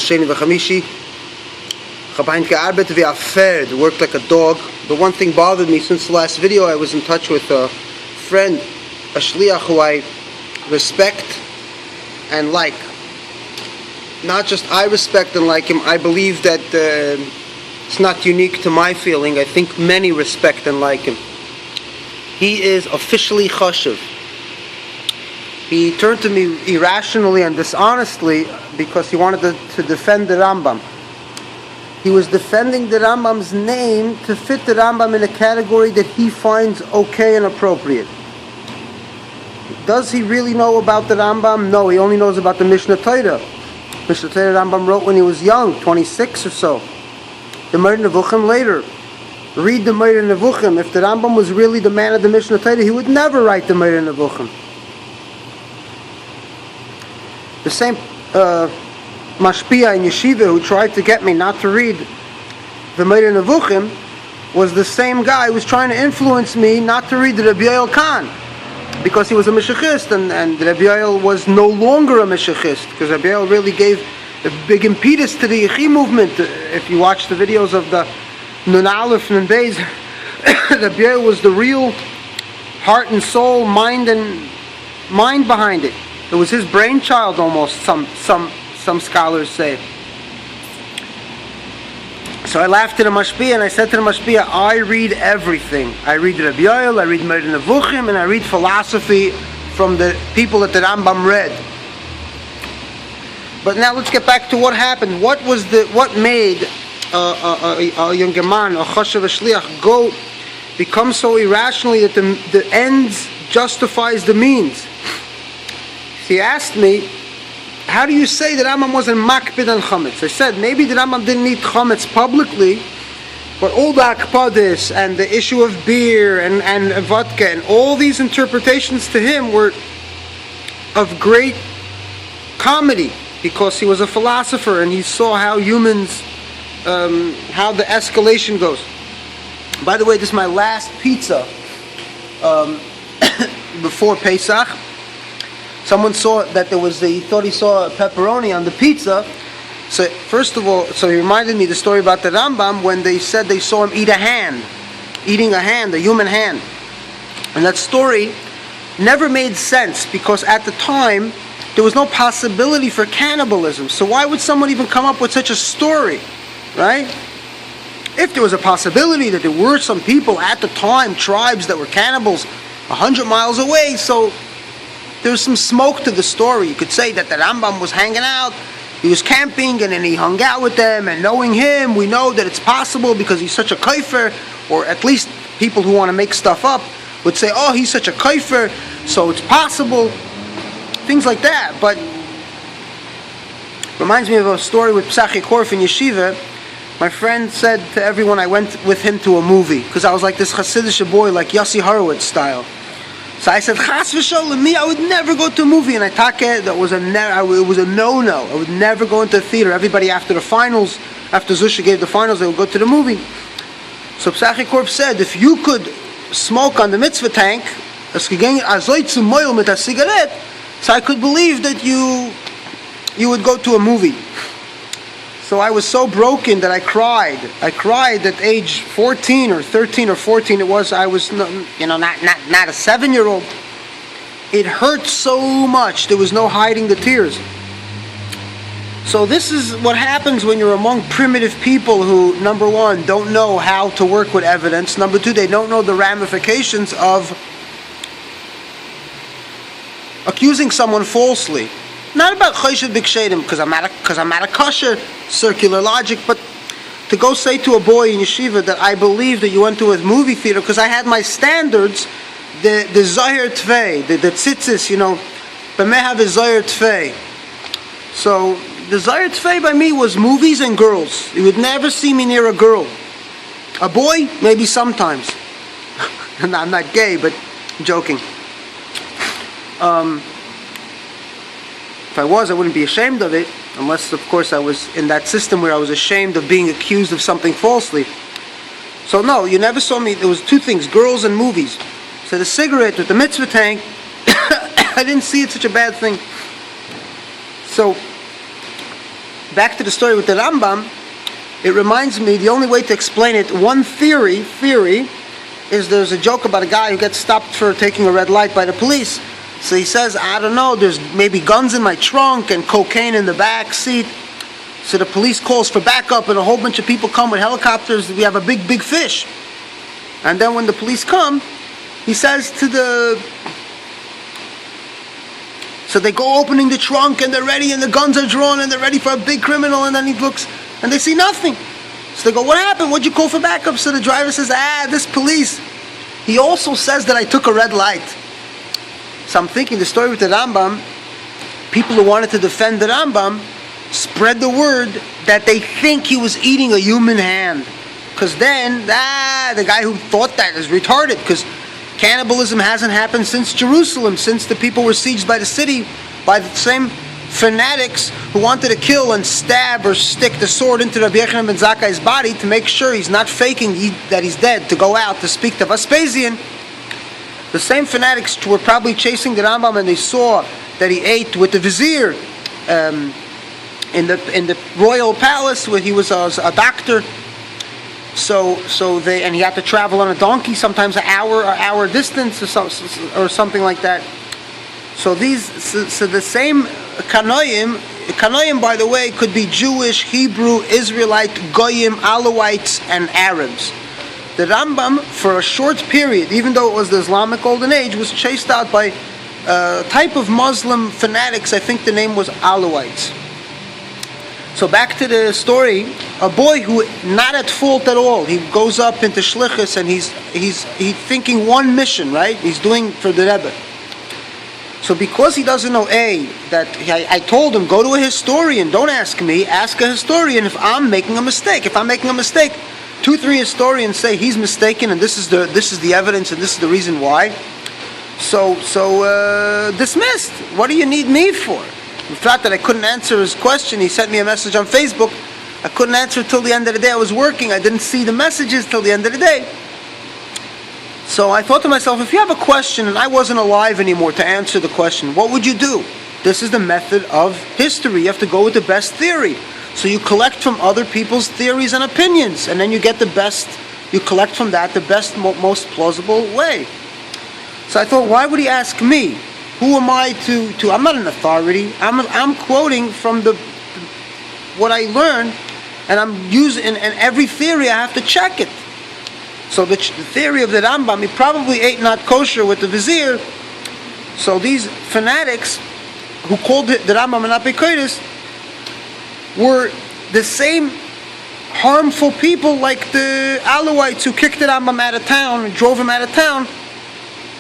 Sheni v'chamishi. Chabayin gearbeitet wie a Pferd, worked like a dog. The one thing bothered me since the last video. I was in touch with a friend, a shliach who I respect and like. Not just I respect and like him, I believe that it's not unique to my feeling. I think many respect and like him. He is officially Kosher. He turned to me irrationally and dishonestly because he wanted to defend the Rambam. He was defending the Rambam's name to fit the Rambam in a category that he finds okay and appropriate. Does he really know about the Rambam? No, he only knows about the Mishnah Torah. Mishnah Torah Rambam wrote when he was young, 26 or so. The Moreh Nevuchim later. Read the Moreh Nevuchim. If the Rambam was really the man of the Mishnah Torah, he would never write the Moreh Nevuchim. The same mashpia in yeshiva who tried to get me not to read the Moreh Nevuchim was the same guy who was trying to influence me not to read the Rabbi Yoel Khan, because he was a Meshachist, and Rabbi Yoel was no longer a Meshachist, because Rabbi Yoel really gave a big impetus to the Yechi movement. If you watch the videos of the Nun Aleph and Beis, Rabbi Yoel was the real heart and soul, mind behind it. It was his brainchild almost, some scholars say. So I laughed at the mashpia and I said to the mashpia, I read everything. I read Rabbi Yoel, I read Moreh Nevuchim, and I read philosophy from the people that the Rambam read. But now let's get back to what happened. What made a younger man, a Kosher v'shliach, become so irrationally that the ends justifies the means? He asked me, how do you say that Rambam wasn't makpid on chametz? I said, maybe the Rambam didn't eat chametz publicly, but all the akpadis and the issue of beer and vodka and all these interpretations to him were of great comedy, because he was a philosopher and he saw how humans, how the escalation goes. By the way, this is my last pizza before Pesach. Someone saw that he thought he saw pepperoni on the pizza. So first of all, he reminded me the story about the Rambam when they said they saw him eating a human hand. And that story never made sense, because at the time there was no possibility for cannibalism. So why would someone even come up with such a story, right? If there was a possibility that there were some people at the time, tribes that were cannibals 100 miles away, so there's some smoke to the story. You could say that the Rambam was hanging out, he was camping, and then he hung out with them, and knowing him, we know that it's possible because he's such a kosher, or at least people who want to make stuff up would say, oh, he's such a kosher, so it's possible. Things like that. But reminds me of a story with Psachi Korf in Yeshiva. My friend said to everyone I went with him to a movie, because I was like this Hasidic boy, like Yossi Horowitz style. So I said, Chas v'sholem, me, I would never go to a movie. And it was a no-no. I would never go into a theater. Everybody after the finals, after Zusha gave the finals, they would go to the movie. So Psachi Korf said, if you could smoke on the mitzvah tank, so I could believe that you would go to a movie. So I was so broken that I cried. I cried at age 14 or 13 or 14 it was. I was not a 7-year-old. It hurt so much. There was no hiding the tears. So this is what happens when you're among primitive people who, number one, don't know how to work with evidence. Number two, they don't know the ramifications of accusing someone falsely. Not about choshed b'kshedim, because I'm not a kosher, circular logic, but to go say to a boy in yeshiva that I believe that you went to a movie theater, because I had my standards, the zayir tvei, the tzitzis, b'meha v'zayir tvei. So the zayir tvei by me was movies and girls. You would never see me near a girl. A boy, maybe sometimes. I'm not gay, but I'm joking. If I was, I wouldn't be ashamed of it, unless, of course, I was in that system where I was ashamed of being accused of something falsely. So no, you never saw me. There was two things, girls and movies. So the cigarette with the mitzvah tank, I didn't see it such a bad thing. So back to the story with the Rambam, it reminds me, the only way to explain it, one theory is there's a joke about a guy who gets stopped for taking a red light by the police. So he says, I don't know, there's maybe guns in my trunk and cocaine in the back seat. So the police calls for backup and a whole bunch of people come with helicopters. We have a big fish. And then when the police come, he says so they go opening the trunk and they're ready and the guns are drawn and they're ready for a big criminal, and then he looks and they see nothing. So they go, what happened? What'd you call for backup? So the driver says, this police. He also says that I took a red light. So I'm thinking the story with the Rambam, people who wanted to defend the Rambam spread the word that they think he was eating a human hand. Because then, the guy who thought that is retarded, because cannibalism hasn't happened since Jerusalem, since the people were sieged by the city by the same fanatics who wanted to kill and stab or stick the sword into Rabbi Yochanan ben Zakkai's body to make sure he's not faking that he's dead, to go out to speak to Vespasian. The same fanatics were probably chasing the Rambam, and they saw that he ate with the vizier in the royal palace where he was a doctor. So he had to travel on a donkey, sometimes an hour distance or something like that. So the same Kanoim, by the way, could be Jewish, Hebrew, Israelite, Goyim, Alawites, and Arabs. The Rambam, for a short period, even though it was the Islamic Golden Age, was chased out by a type of Muslim fanatics. I think the name was Alawites. So back to the story, a boy who not at fault at all, he goes up into Shlichus and he's thinking one mission, right? He's doing for the Rebbe. So because he doesn't know that I told him, go to a historian, don't ask me, ask a historian if I'm making a mistake. If I'm making a mistake, 2-3 historians say he's mistaken and this is the evidence and this is the reason why. So dismissed. What do you need me for? The fact that I couldn't answer his question, he sent me a message on Facebook. I couldn't answer till the end of the day. I was working. I didn't see the messages till the end of the day. So I thought to myself, if you have a question and I wasn't alive anymore to answer the question, what would you do? This is the method of history. You have to go with the best theory. So you collect from other people's theories and opinions, and then you get the best, you collect from that the best, most plausible way. So I thought, why would he ask me? Who am I to I'm not an authority. I'm quoting from what I learned, and I'm using, and every theory I have to check it. So the theory of the Rambam, he probably ate not kosher with the vizier. So these fanatics who called the Rambam an apikoidus were the same harmful people like the Alawites who kicked the Rambam out of town and drove him out of town.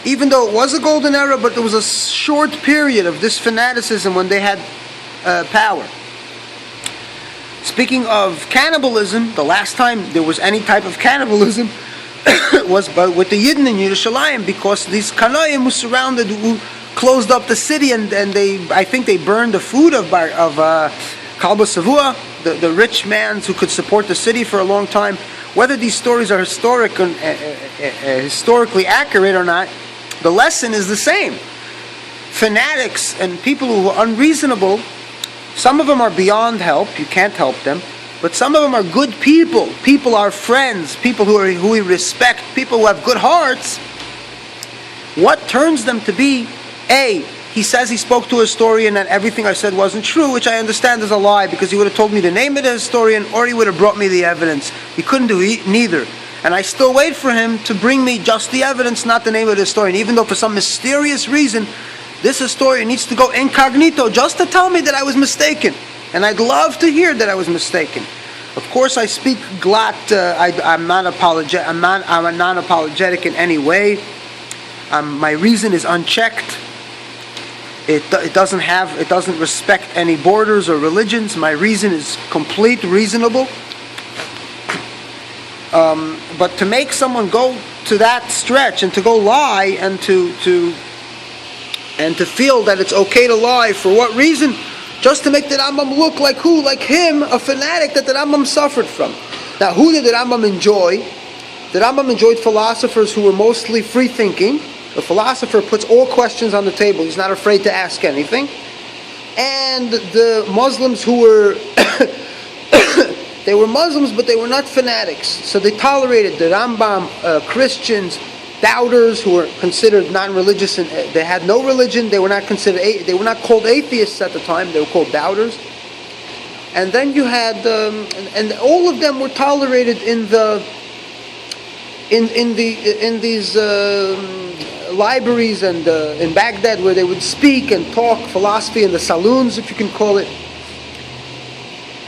Even though it was a golden era, but there was a short period of this fanaticism when they had power. Speaking of cannibalism, the last time there was any type of cannibalism was with the Yidden in Yerushalayim, because these Kanoim who closed up the city and I think they burned the food of Kalba Savua, the rich man who could support the city for a long time. Whether these stories are historically accurate or not, the lesson is the same. Fanatics and people who are unreasonable, some of them are beyond help, you can't help them, but some of them are good people. People are friends, people who we respect, people who have good hearts. What turns them to be, he says he spoke to a historian and everything I said wasn't true, which I understand is a lie, because he would have told me the name of the historian or he would have brought me the evidence. He couldn't do neither. And I still wait for him to bring me just the evidence, not the name of the historian, even though for some mysterious reason this historian needs to go incognito just to tell me that I was mistaken. And I'd love to hear that I was mistaken. Of course, I speak glatt. I'm not non-apologetic in any way. My reason is unchecked. It doesn't respect any borders or religions. My reason is reasonable. But to make someone go to that stretch and to go lie and to feel that it's okay to lie, for what reason? Just to make the Rambam look like who? Like him, a fanatic that the Rambam suffered from. Now, who did the Rambam enjoy? The Rambam enjoyed philosophers who were mostly free-thinking. The philosopher puts all questions on the table. He's not afraid to ask anything. and the Muslims who were they were Muslims, but they were not fanatics, so they tolerated the Rambam, Christians, doubters who were considered non-religious, and they had no religion. They were not considered. They were not called atheists at the time. They were called doubters. And then you had, and all of them were tolerated in these libraries and in Baghdad, where they would speak and talk philosophy in the saloons, if you can call it.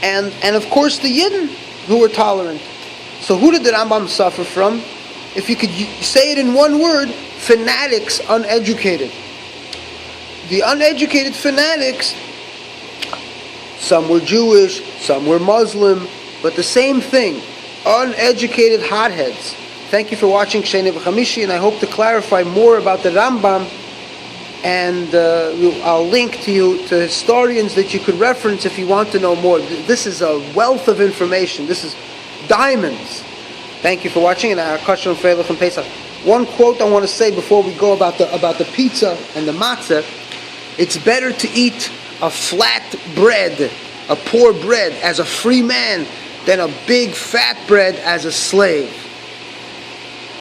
And of course the Yidden, who were tolerant. So who did the Rambam suffer from? If you could say it in one word, fanatics, uneducated. The uneducated fanatics, some were Jewish, some were Muslim, but the same thing, uneducated hotheads. Thank you for watching Sheni V'Chamishi, and I hope to clarify more about the Rambam, and I'll link to you to historians that you could reference if you want to know more. This is a wealth of information. This is diamonds. Thank you for watching, and Kosher and Freilich and Pesach. One quote I want to say before we go about the pizza and the matzah: it's better to eat a flat bread, a poor bread, as a free man, than a big fat bread as a slave.